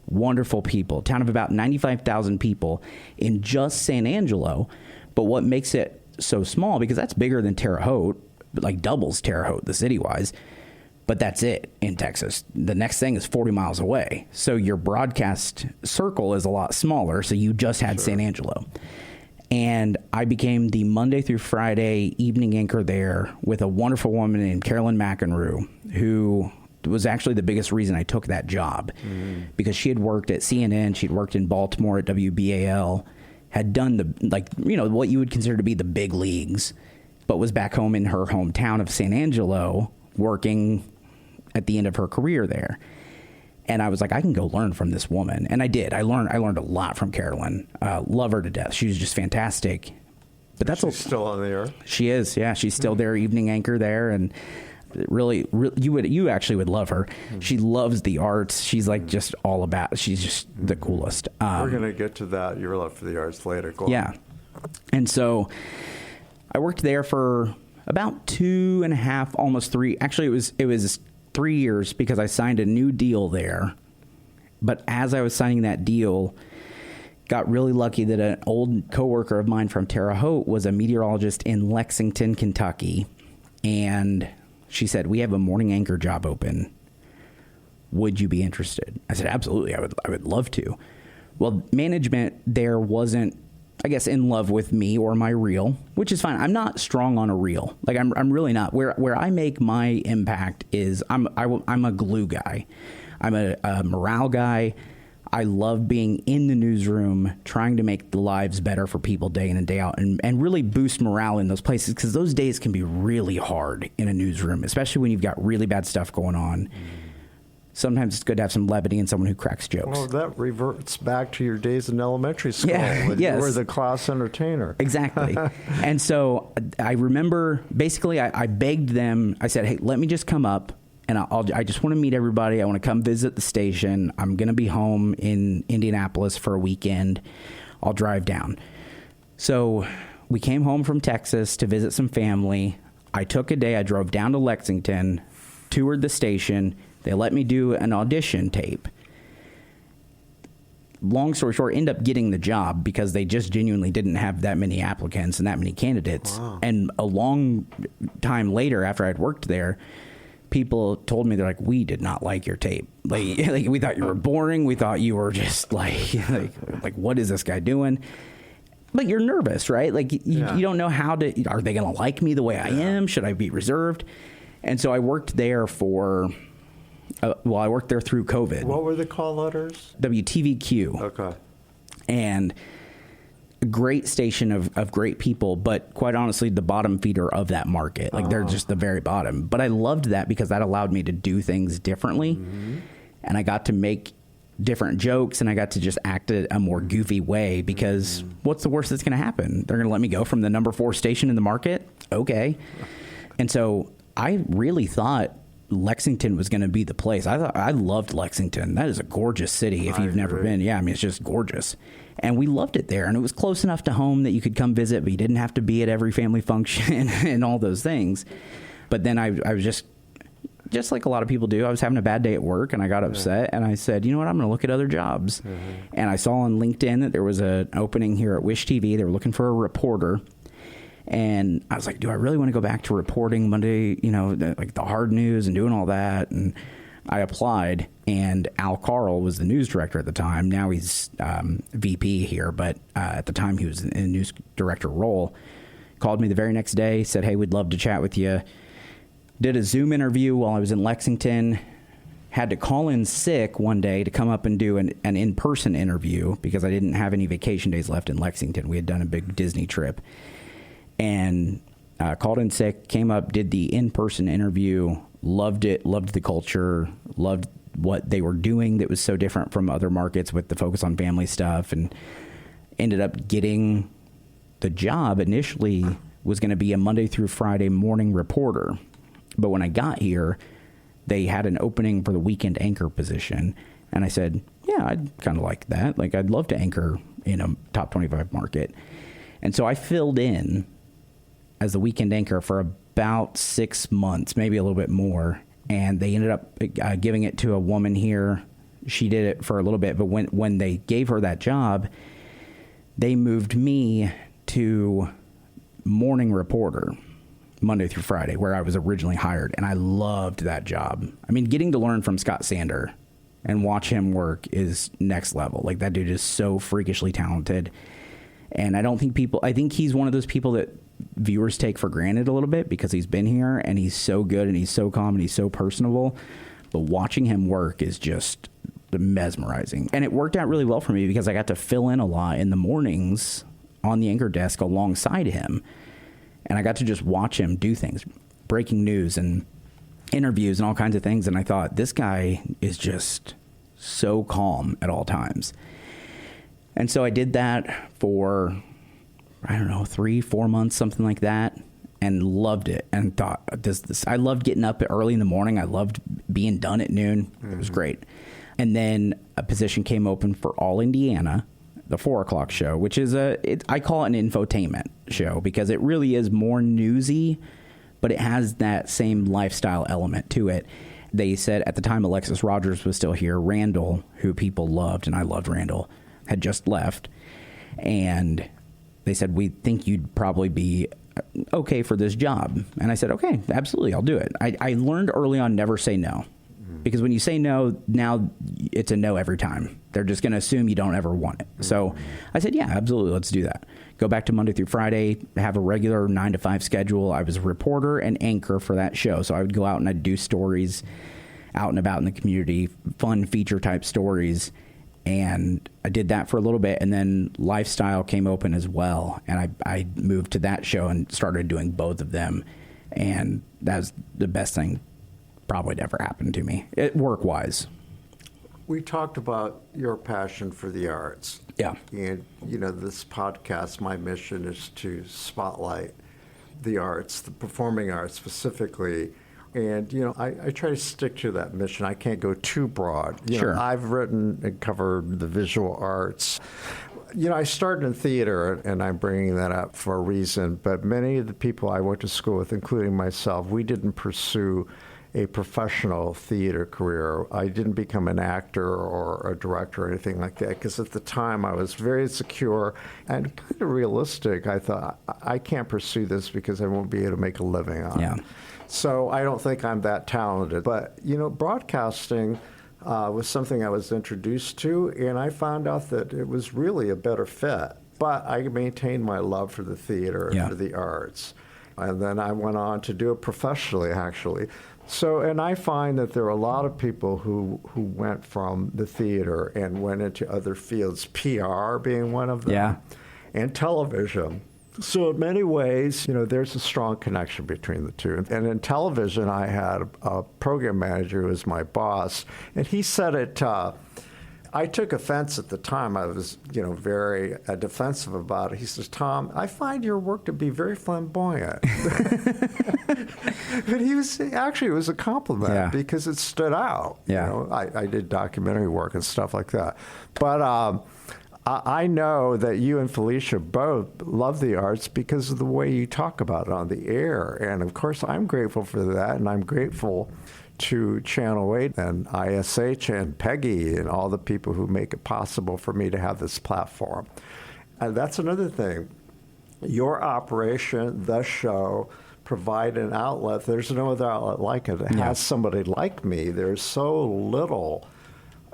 Wonderful people. Town of about 95,000 people in just San Angelo. But what makes it so small, because that's bigger than Terre Haute, like doubles Terre Haute, the city-wise. But that's it in Texas. The next thing is 40 miles away. So your broadcast circle is a lot smaller. So you just had San Angelo. And I became the Monday through Friday evening anchor there with a wonderful woman named Carolyn McEnroe, who was actually the biggest reason I took that job. Because she had worked at CNN. She'd worked in Baltimore at WBAL, had done what you would consider to be the big leagues, but was back home in her hometown of San Angelo working at the end of her career there. And I was like, I can go learn from this woman. And I did. I learned a lot from Carolyn. Love her to death. She was just fantastic. But She's still on the air? She is, yeah. She's still their evening anchor there. And really, you actually would love her. She loves the arts. She's like just all about, she's just the coolest. We're going to get to that, your love for the arts, later. Go on. And so I worked there for about 2.5, almost 3. Actually, it was 3 years because I signed a new deal there. But as I was signing that deal, got really lucky that an old coworker of mine from Terre Haute was a meteorologist in Lexington, Kentucky. And she said, we have a morning anchor job open. Would you be interested? I said, absolutely. I would love to. Well, management there wasn't, I guess, in love with me or my reel, which is fine. I'm not strong on a reel. Like I'm really not. Where I make my impact is I'm a glue guy. I'm a morale guy. I love being in the newsroom, trying to make the lives better for people day in and day out, and really boost morale in those places, because those days can be really hard in a newsroom, especially when you've got really bad stuff going on. Sometimes it's good to have some levity and someone who cracks jokes. Well, that reverts back to your days in elementary school. Yeah, when yes. You were the class entertainer. Exactly. And so I remember, basically, I begged them. I said, hey, let me just come up, and I just want to meet everybody. I want to come visit the station. I'm going to be home in Indianapolis for a weekend. I'll drive down. So we came home from Texas to visit some family. I took a day. I drove down to Lexington, toured the station. They let me do an audition tape. Long story short, end up getting the job because they just genuinely didn't have that many applicants and that many candidates. Wow. And a long time later, after I'd worked there, people told me, they're like, we did not like your tape. Like we thought you were boring. We thought you were just like what is this guy doing? But you're nervous, right? Like you don't know how to, are they going to like me the way I am? Should I be reserved? And so I worked there for... I worked there through COVID. What were the call letters? WTVQ. Okay. And a great station of great people, but quite honestly, the bottom feeder of that market. Like they're just the very bottom. But I loved that because that allowed me to do things differently. Mm-hmm. And I got to make different jokes, and I got to just act a more goofy way because what's the worst that's going to happen? They're going to let me go from the number 4 station in the market? Okay. And so I really thought Lexington was going to be the place. I loved Lexington. That is a gorgeous city if you've never been. Yeah, I mean, it's just gorgeous. And we loved it there. And it was close enough to home that you could come visit, but you didn't have to be at every family function and all those things. But then I was just like a lot of people do, I was having a bad day at work and I got upset and I said, you know what, I'm going to look at other jobs. And I saw on LinkedIn that there was an opening here at Wish TV. They were looking for a reporter. And I was like, do I really want to go back to reporting Monday, like the hard news and doing all that? And I applied, and Al Carl was the news director at the time. Now he's VP here, but at the time he was in a news director role. Called me the very next day, said, hey, we'd love to chat with you. Did a Zoom interview while I was in Lexington. Had to call in sick one day to come up and do an in-person interview because I didn't have any vacation days left in Lexington. We had done a big Disney trip. And called in sick, came up, did the in-person interview, loved it, loved the culture, loved what they were doing that was so different from other markets with the focus on family stuff, and ended up getting the job. Initially was going to be a Monday through Friday morning reporter. But when I got here, they had an opening for the weekend anchor position. And I said, yeah, I'd kind of like that. Like, I'd love to anchor in a top 25 market. And so I filled in as the weekend anchor for about 6 months, maybe a little bit more. And they ended up giving it to a woman here. She did it for a little bit. But when they gave her that job, they moved me to morning reporter, Monday through Friday, where I was originally hired. And I loved that job. I mean, getting to learn from Scott Sander and watch him work is next level. Like, that dude is so freakishly talented. And I think he's one of those people that viewers take for granted a little bit because he's been here and he's so good and he's so calm and he's so personable. But watching him work is just mesmerizing. And it worked out really well for me because I got to fill in a lot in the mornings on the anchor desk alongside him. And I got to just watch him do things, breaking news and interviews and all kinds of things. And I thought, this guy is just so calm at all times. And so I did that for, 3-4 months, something like that, and loved it. And thought, I loved getting up early in the morning. I loved being done at noon. It was great. And then a position came open for All Indiana, the 4 o'clock show, which is I call it an infotainment show because it really is more newsy, but it has that same lifestyle element to it. They said at the time Alexis Rogers was still here. Randall, who people loved, and I loved Randall, had just left. And they said, we think you'd probably be okay for this job. And I said, okay, absolutely, I'll do it. I learned early on never say no. Because when you say no, now it's a no every time. They're just going to assume you don't ever want it. So I said, yeah, absolutely, let's do that. Go back to Monday through Friday, have a regular 9-to-5 schedule. I was a reporter and anchor for that show. So I would go out and I'd do stories out and about in the community, fun feature type stories. And I did that for a little bit. And then Lifestyle came open as well. And I moved to that show and started doing both of them. And that was the best thing probably never happened to me, work-wise. We talked about your passion for the arts. Yeah. And, this podcast, my mission is to spotlight the arts, the performing arts specifically. And, I try to stick to that mission. I can't go too broad. Sure. I've written and covered the visual arts. I started in theater, and I'm bringing that up for a reason. But many of the people I went to school with, including myself, we didn't pursue a professional theater career. I didn't become an actor or a director or anything like that because at the time I was very insecure and kind of realistic. I thought, I can't pursue this because I won't be able to make a living on it. So I don't think I'm that talented. But, broadcasting was something I was introduced to, and I found out that it was really a better fit. But I maintained my love for the theater and for the arts. And then I went on to do it professionally, actually. So, and I find that there are a lot of people who went from the theater and went into other fields, PR being one of them, and television. So in many ways, there's a strong connection between the two. And in television, I had a program manager who was my boss, and he said it, I took offense at the time. I was, very defensive about it. He says, Tom, I find your work to be very flamboyant. But it was a compliment because it stood out. I did documentary work and stuff like that. But I know that you and Felicia both love the arts because of the way you talk about it on the air. And of course, I'm grateful for that. And I'm grateful to Channel 8 and ISH and Peggy and all the people who make it possible for me to have this platform. And that's another thing. Your operation, the show, provide an outlet. There's no other outlet like it. It has somebody like me. There's so little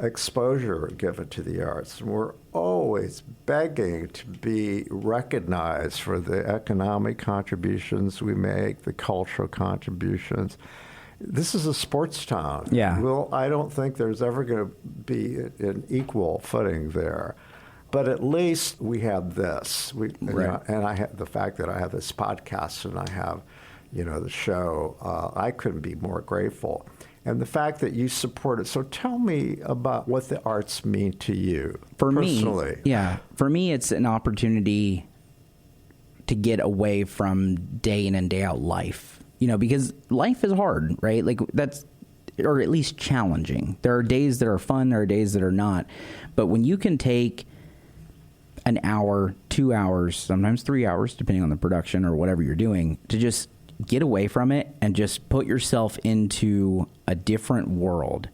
exposure given to the arts. And we're always begging to be recognized for the economic contributions we make, the cultural contributions. This is a sports town. Yeah. Well, I don't think there's ever going to be an equal footing there. But at least we have this. You know, and I have the fact that I have this podcast and I have, you know, the show. I couldn't be more grateful. And the fact that you support it. So tell me about what the arts mean to you personally. For me, it's an opportunity to get away from day in and day out life. You know, because life is hard, right? Like that's, or at least challenging. There are days that are fun. There are days that are not. But when you can take an hour, 2 hours, sometimes 3 hours, depending on the production or whatever you're doing, to just get away from it and just put yourself into a different world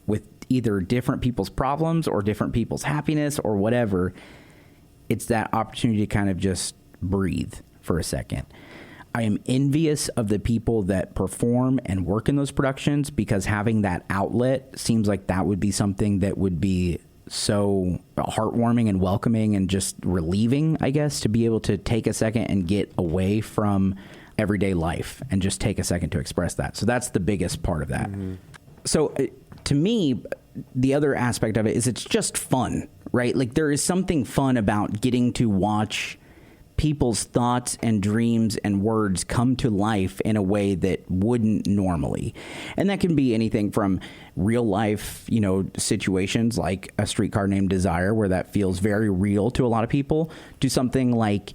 with either different people's problems or different people's happiness or whatever. It's that opportunity to kind of just breathe for a second. I am envious of the people that perform and work in those productions because having that outlet seems like that would be something that would be so heartwarming and welcoming and just relieving, I guess, to be able to take a second and get away from everyday life and just take a second to express that. So that's the biggest part of that. Mm-hmm. So to me, the other aspect of it is it's just fun, right? Like there is something fun about getting to watch people's thoughts and dreams and words come to life in a way that wouldn't normally. And that can be anything from real life, you know, situations like A Streetcar Named Desire, where that feels very real to a lot of people, to something like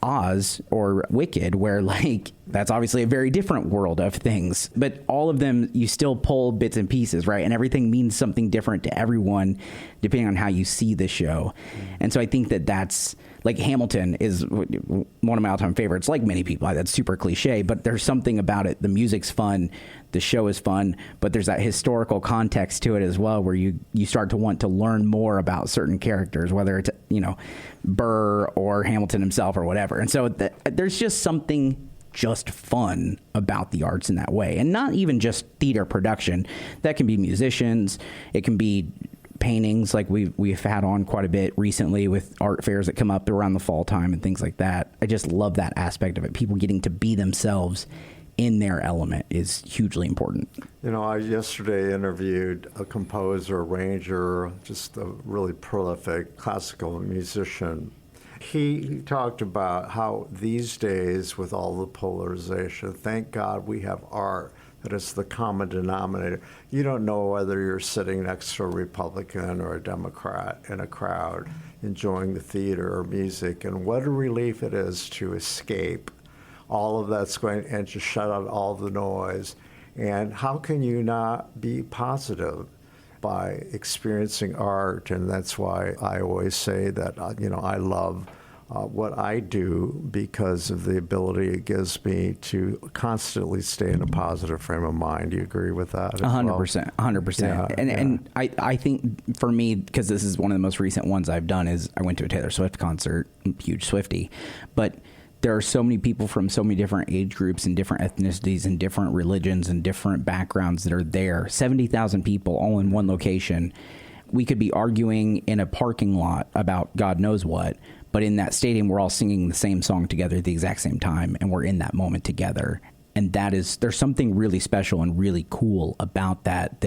Oz or Wicked, where like that's obviously a very different world of things, but all of them you still pull bits and pieces, right? And everything means something different to everyone depending on how you see the show. And so I think that that's like Hamilton is one of my all-time favorites. Like many people, that's super cliche, but there's something about it. The music's fun, the show is fun, but there's that historical context to it as well, where you start to want to learn more about certain characters, whether it's, you know, Burr or Hamilton himself or whatever. And so there's just something just fun about the arts in that way, and not even just theater production. That can be musicians, it can be paintings, like we've had on quite a bit recently with art fairs that come up around the fall time and things like that. I just love that aspect of it. People getting to be themselves in their element is hugely important. You know, I yesterday interviewed a composer, arranger, just a really prolific classical musician. He talked about how these days, with all the polarization, thank God we have art. That is the common denominator. You don't know whether you're sitting next to a Republican or a Democrat in a crowd enjoying the theater or music, and what a relief it is to escape all of that's going and just shut out all the noise. And how can you not be positive by experiencing art? And that's why I always say that, you know, I love what I do because of the ability it gives me to constantly stay in a positive frame of mind. Do you agree with that? 100%. 100%. Yeah, and I think for me, because this is one of the most recent ones I've done, is I went to a Taylor Swift concert, huge Swiftie, but there are so many people from so many different age groups and different ethnicities and different religions and different backgrounds that are there. 70,000 people all in one location. We could be arguing in a parking lot about God knows what, but in that stadium, we're all singing the same song together at the exact same time, and we're in that moment together. And there's something really special and really cool about that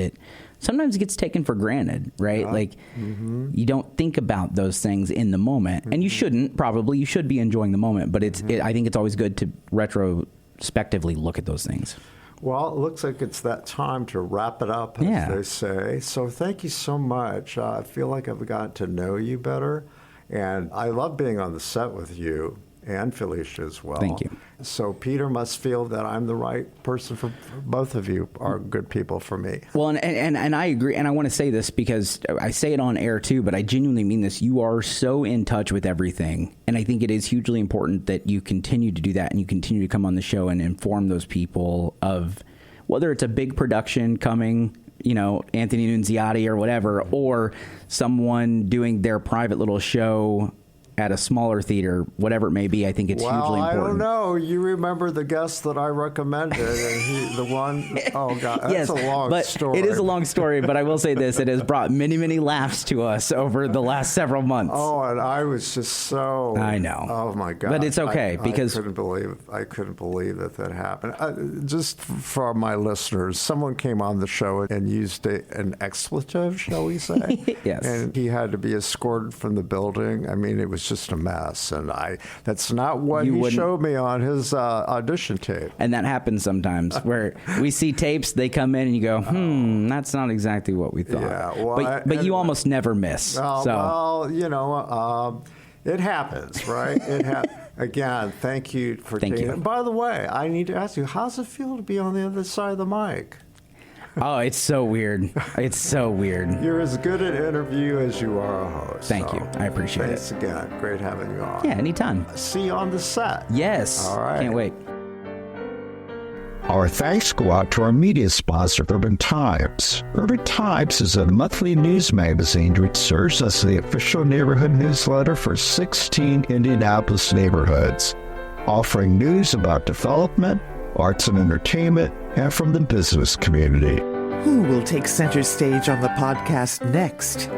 sometimes gets taken for granted, right? Yeah. Like, you don't think about those things in the moment, and you shouldn't, probably. You should be enjoying the moment, but I think it's always good to retrospectively look at those things. Well, it looks like it's that time to wrap it up, as they say. So thank you so much. I feel like I've gotten to know you better, and I love being on the set with you. and Felicia as well. Thank you. So Peter must feel that I'm the right person for both of you are good people for me. Well, and I agree, and I want to say this because I say it on air too, but I genuinely mean this. You are so in touch with everything, and I think it is hugely important that you continue to do that and you continue to come on the show and inform those people of whether it's a big production coming, you know, Anthony Nunziati or whatever, or someone doing their private little show at a smaller theater, whatever it may be. I think it's hugely important. I don't know. You remember the guest that I recommended, and oh God, that's a long story. It is a long story, but I will say this: it has brought many, many laughs to us over the last several months. Oh, and I was just so. I know. Oh my God! But it's okay because I couldn't believe that happened. Just for my listeners, someone came on the show and used an expletive, shall we say? Yes. And he had to be escorted from the building. I mean, it was just a mess, and that's not what he showed me on his audition tape. And that happens sometimes where we see tapes, they come in and you go, that's not exactly what we thought. Yeah, well, but you almost never miss. Well, you know, it happens, right? Again, thank you for taking it. By the way, I need to ask you, how's it feel to be on the other side of the mic? Oh, it's so weird. It's so weird. You're as good at interview as you are a host. Thank you. I appreciate thanks it. Thanks again. Great having you on. Yeah, anytime. See you on the set. Yes. All right. Can't wait. Our thanks go out to our media sponsor, Urban Times. Urban Times is a monthly news magazine which serves as the official neighborhood newsletter for 16 Indianapolis neighborhoods, offering news about development, arts and entertainment, and from the business community. Who will take center stage on the podcast next?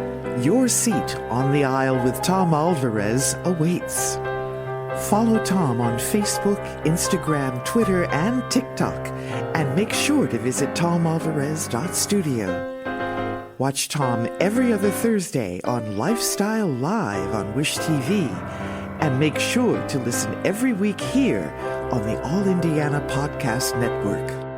Your seat on the aisle with Tom Alvarez awaits. Follow Tom on Facebook, Instagram, Twitter, and TikTok, and make sure to visit tomalvarez.studio. Watch Tom every other Thursday on Life.Style.Live on Wish TV, and make sure to listen every week here on the All Indiana Podcast Network.